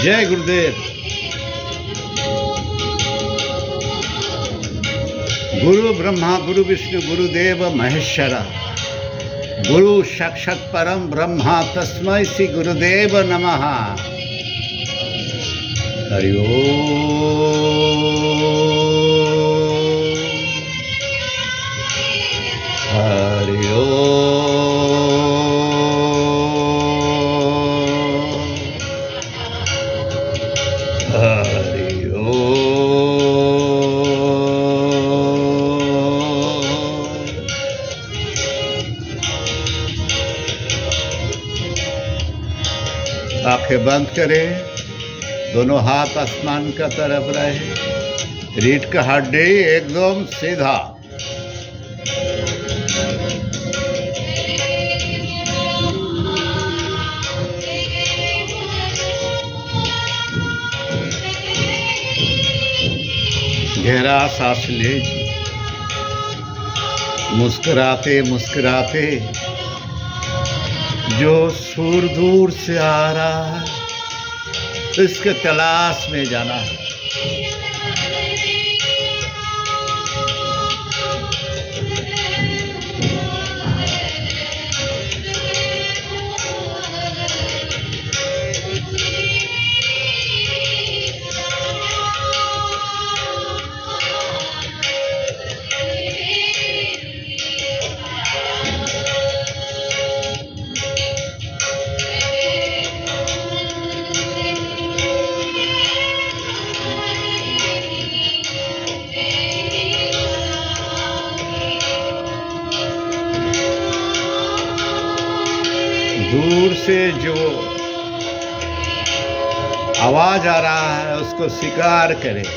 जय गुरुदेव। गुरु ब्रह्मा गुरु विष्णु गुरुदेव महेश्वर, गुरु साक्षात् परम ब्रह्मा तस्मै श्री गुरुदेव नमः। हरि ओम हरि ओम हरि ओम। आंखें बंद करें, दोनों हाथ आसमान का तरफ रहे, रीढ़ का हड्डी एकदम सीधा। गहरा सांस लीजिए, मुस्कुराते मुस्कुराते जो सुर दूर से आ रहा है इसके तलाश में जाना है। दूर से जो आवाज आ रहा है उसको स्वीकार करें।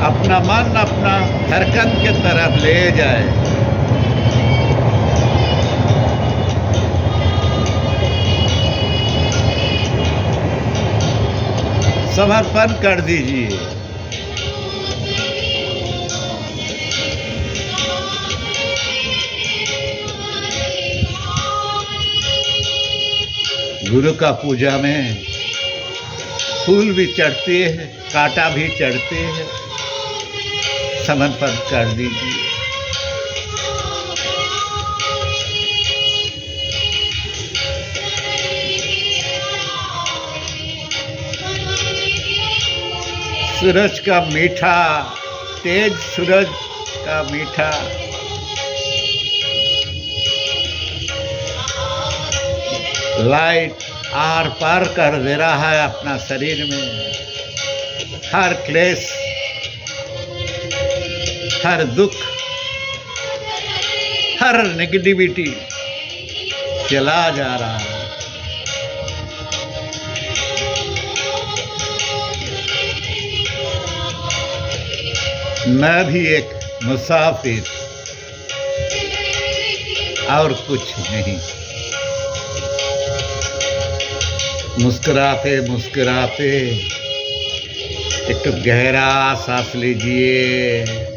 अपना मन अपना हरकत के तरफ ले जाए। समर्पण कर दीजिए। गुरु का पूजा में फूल भी चढ़ते हैं, कांटा भी चढ़ते हैं। समर्पण कर दीजिए। सूरज का मीठा, तेज सूरज का मीठा लाइट आर पार कर दे रहा है अपना शरीर में। हर क्लेश, हर दुख, हर नेगेटिविटी चला जा रहा है। मैं भी एक मुसाफिर और कुछ नहीं। मुस्कुराते मुस्कुराते एक तो गहरा सांस लीजिए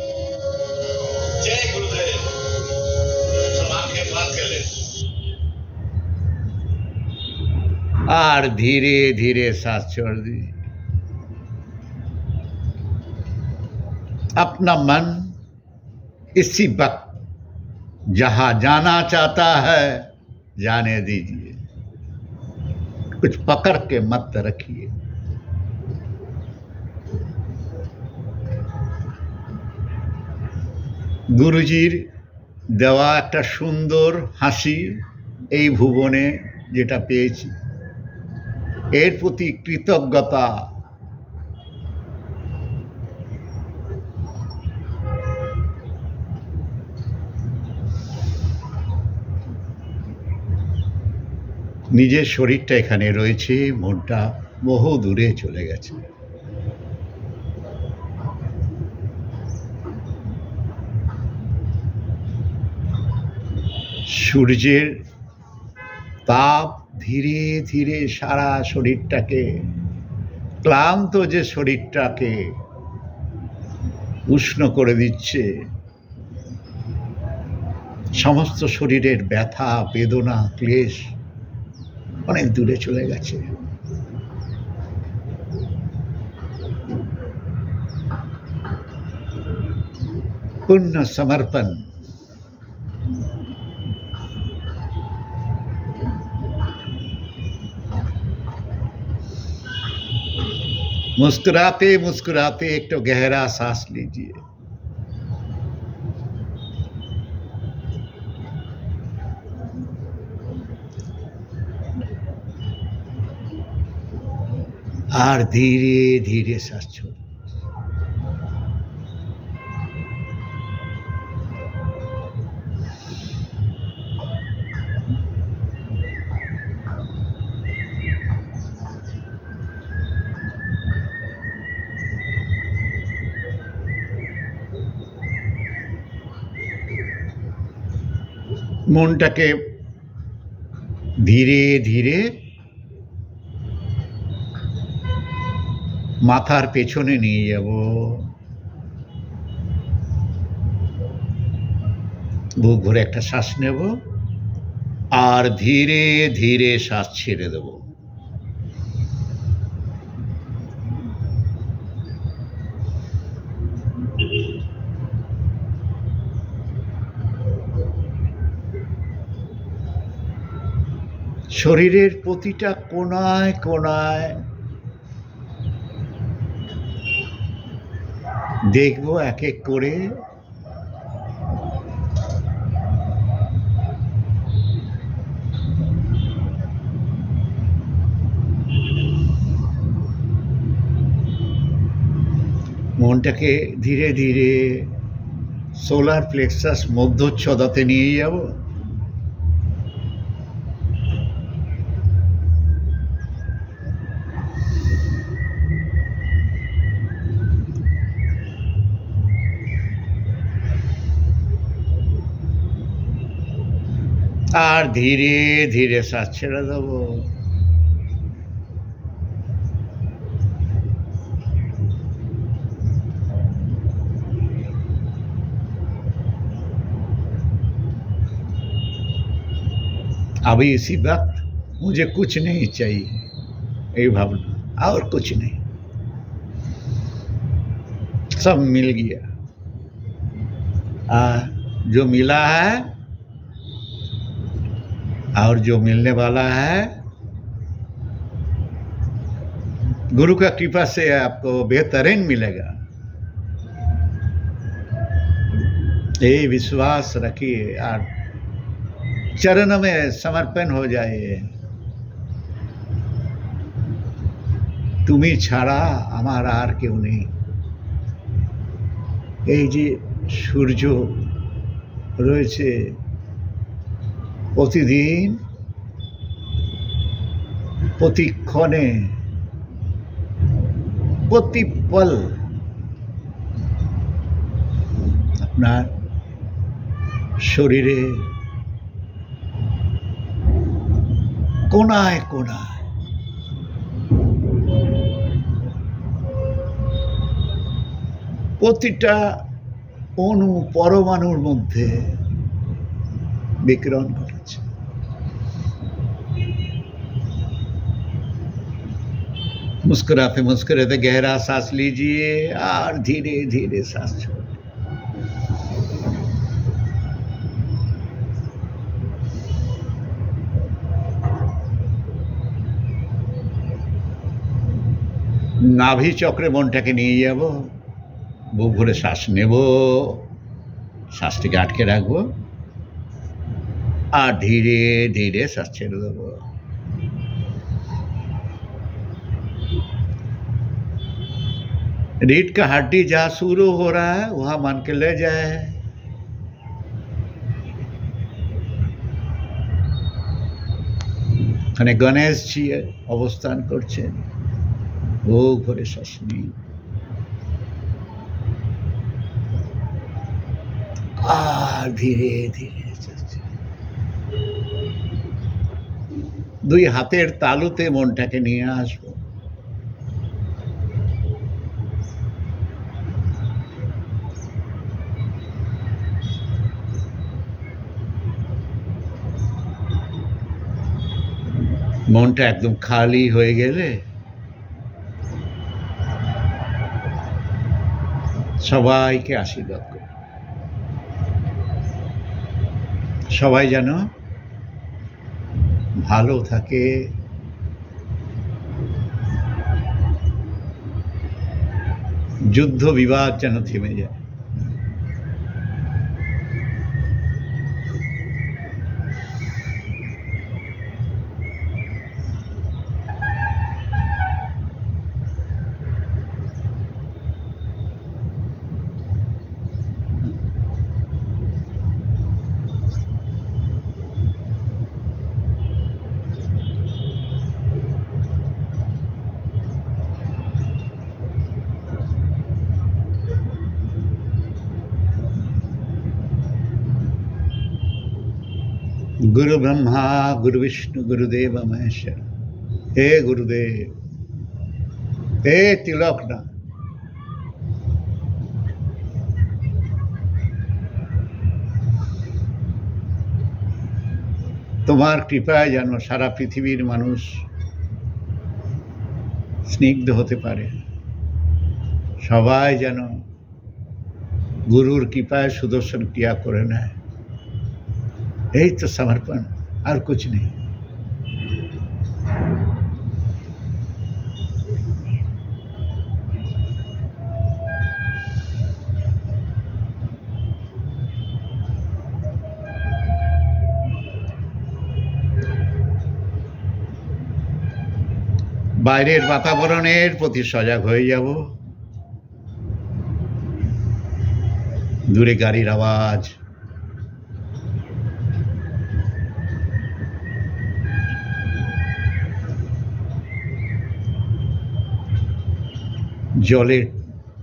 और धीरे धीरे सांस छोड़ दीजिए। अपना मन इसी वक्त जहां जाना चाहता है जाने दीजिए। कुछ पकड़ के मत रखिए। गुरुजीर देवा একটা সুন্দর হাসি এই ভুবনে যেটা পেয়েছি, এর প্রতি কৃতজ্ঞতা। নিজের শরীরটা এখানে রয়েছে, মনটা বহু দূরে চলে গেছে। সূর্যের তাপ ধীরে ধীরে সারা শরীরটাকে, ক্লান্ত যে শরীরটাকে উষ্ণ করে দিচ্ছে। সমস্ত শরীরের ব্যথা, বেদনা, ক্লেশ অনেক দূরে চলে গেছে। पूर्ण समर्पण। मुस्कुराते मुस्कुराते एक तो गहरा सांस लीजिए। और धीरे धीरे सांस छोड़। মনটাকে ধীরে ধীরে মাথার পেছনে নিয়ে যাব। বুক ভরে একটা শ্বাস নেব আর ধীরে ধীরে শ্বাস ছেড়ে দেব। শরীরের প্রতিটা কোণায় কোণায় দেখব এক এক করে মনটাকে ধীরে ধীরে সোলার প্লেক্সাস মধ্যচ্ছদাতে নিয়ে যাব। আর ধীরে ধীরে শ্বাস ছেড়ে দেব। अभी इसी वक्त मुझे कुछ नहीं चाहिए, ये भावना, और कुछ नहीं, सब मिल गया। जो मिला है और जो मिलने वाला है, गुरु का कृपा से आपको बेहतरीन मिलेगा। ये विश्वास रखिए और चरणों में समर्पण हो जाइए। তুমি ছাড়া আমার আর কেউ নেই। এই যে সূর্য রয়েছে প্রতিদিন প্রতিক্ষণে প্রতিপল আপনার শরীরে কোণায় কোণায় প্রতিটা অণু পরমাণুর মধ্যে বিকিরণ করেছে। मुस्कुराते मुस्कुराते गहरा सांस लीजिए और धीरे धीरे सांस छोड़िए। নাভি চক্রে মনটাকে নিয়ে যাব। বুক ভরে শ্বাস নেব, শ্বাসটিকে আটকে রাখবো और धीरे धीरे सांस छेड़ देबो। रीढ़ का हड्डी जहाँ शुरू हो रहा है वहाँ मान के ले जाए। गणेश जी अवस्थान करছেন। বুক ভরে শ্বাস নিন আর ধীরে ধীরে দুই হাতের তালুতে মনটাকে নিয়ে আসবো। মনটা একদম খালি হয়ে গেলে সবাইকে আশীর্বাদ করব, সবাই যেন ভালো থাকে, যুদ্ধ বিবাদ যেন থেমে যায়। गुरु ब्रह्मा गुरु विष्णु गुरुदेव महेश्वर। हे गुरुदेव, हे तिलकना, তোমার কৃপায় যেন সারা পৃথিবীর মানুষ স্নিগ্ধ হতে পারে, সবাই যেন গুরুর কৃপায় সুদর্শন ক্রিয়া করে নেয়। यही तो समर्पण, और कुछ नहीं। বাইরের বাতাবরণের প্রতি সজাগ হয়ে যাব। দূরে গাড়ির আওয়াজ, জলের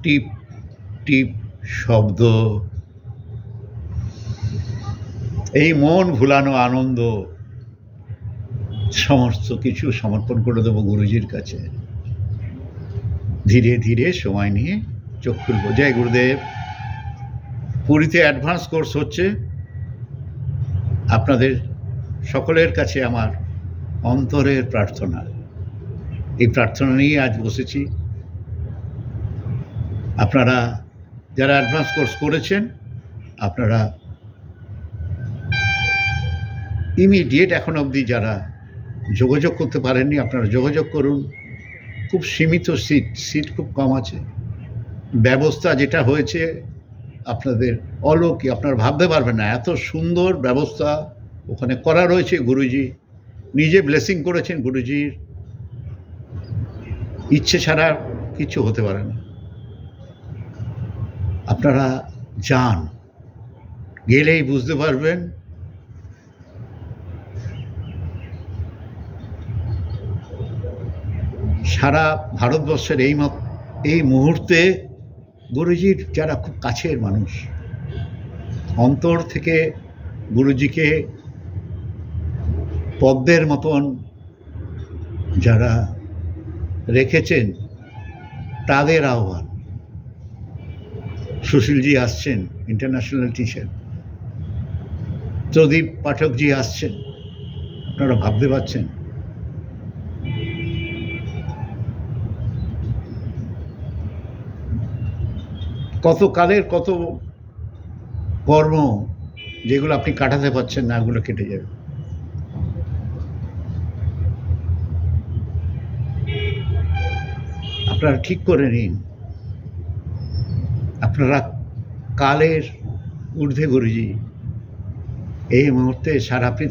টিপ টিপ শব্দ, এই মন ভুলানো আনন্দ সমস্ত কিছু সমর্পণ করে দেবো গুরুজির কাছে। ধীরে ধীরে সময় নিয়ে চোখ খুলব। জয় গুরুদেব। পুরীতে অ্যাডভান্স কোর্স হচ্ছে। আপনাদের সকলের কাছে আমার অন্তরের প্রার্থনা, এই প্রার্থনা নিয়ে আজ বসেছি। আপনারা যারা অ্যাডভান্স কোর্স করেছেন, আপনারা ইমিডিয়েট এখন অবধি যারা যোগাযোগ করতে পারেননি, আপনারা যোগাযোগ করুন। খুব সীমিত সিট খুব কম আছে। ব্যবস্থা যেটা হয়েছে আপনাদের অলৌকিক, আপনারা ভাবতে পারবেন না এত সুন্দর ব্যবস্থা ওখানে করা রয়েছে। গুরুজি নিজে ব্লেসিং করেছেন। গুরুজির ইচ্ছে ছাড়া কিছু হতে পারে না। আপনারা যান, গেলেই বুঝতে পারবেন সারা ভারতবর্ষের এই মুহূর্তে গুরুজির যারা খুব কাছের মানুষ, অন্তর থেকে গুরুজিকে পদ্মের মতন যারা রেখেছেন, তাদের আহ্বান। সুশীলজি আসছেন, ইন্টারন্যাশনাল টিচার। প্রদীপ পাঠকজি আসছেন, আপনারা ভাবতে পারছেন। কত কালের কত কর্ম যেগুলো আপনি কাটাতে পারছেন না, ওগুলো কেটে যাবে। আপনারা ঠিক করে নিন, আপনারা কালের ঊর্ধ্বে গুরুজি। এই মুহূর্তে সারা পৃথিবী